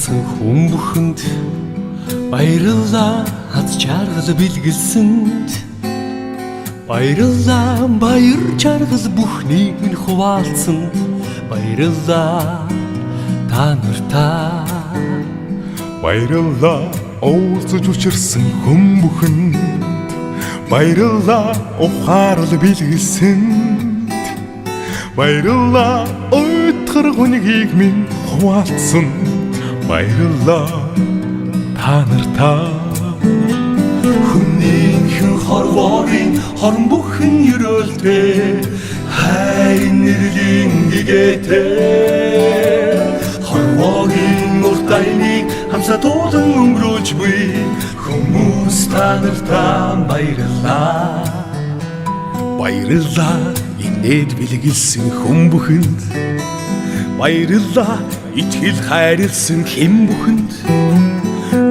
хүрсэн хүн бүхэнд баярлалаа аз жаргал бэлгэлсэнд баярлалаа баяр жаргал бүхнийг минь хуваалцсанд баярлалаа та нартаа баярлалаа уулзаж учирсан хүн бүхэнд баярлалаа ухаарл бэлгэлсэнд баярлалаа өтгөр хүнгийг минь хуваалцсанд баярлалаа та нартаа хүнийхэн хорвоорын хорон бүхэн ерөөлтэй хайрын нэрлийн гэгээтэй хорвоорын урт дайныг хамсатуулан өнгөрүүлж буй хүмүүс та нартаа баярлалаа баярлалаа инээд бэлгэлсэн хүн бүхэнд баярлалаа итгэл хайрлсан хэн бүхэнд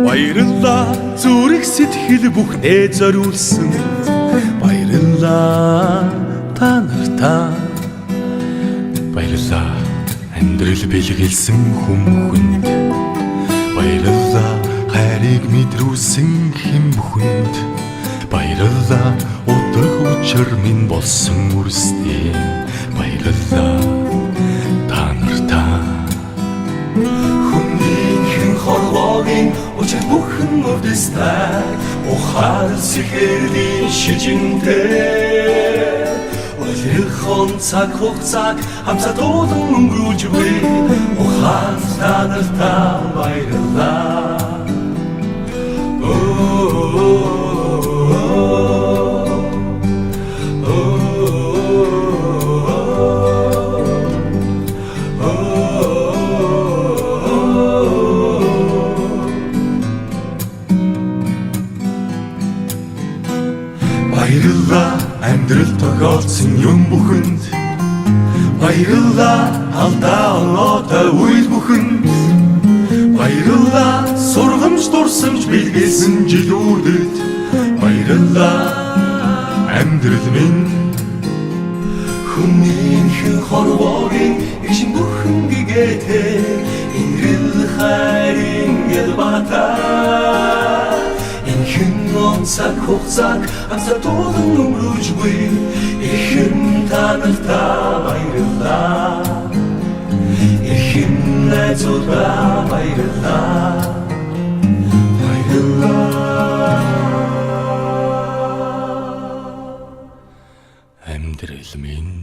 баярлалаа зүрх сэтгэл бүхнээ зориулсан баярлалаа та нартаа баярлалаа амьдрал бэлгэлсэн хүн бүхэнд баярлалаа хайрыг мэдрүүлсэн хэн бүхэнд баярлалаа утга учир минь болсон үрстэй баярлалаа та нартаа хүнийхэн хорвоорын учир бүхэн урдстай ухаал сэхэрлийн шижинтэй Олирхон цаг хугацааг хамсатуулан өнгөрүүлж буй ухаал та нартаа баярлалаа баярлалаа амьдрал тохиолдсон юм бүхэнд баярлалаа алдаа оноотой үйл бүхэнд баярлалаа сургамж дурсамж бэлгэлсэн жилүүдэд баярлалаа амьдрал минь хүнийхэн хорвоорын ишин бүхэн гэгээтэй инрэл хайрын ялбатаа хэн цаг хугацааг хамсатуулан өнгөрүүлж буй ихэн та нартаа баярлалаа ихэн найзуудаа баярлалаа баярлалаа амьдрал минь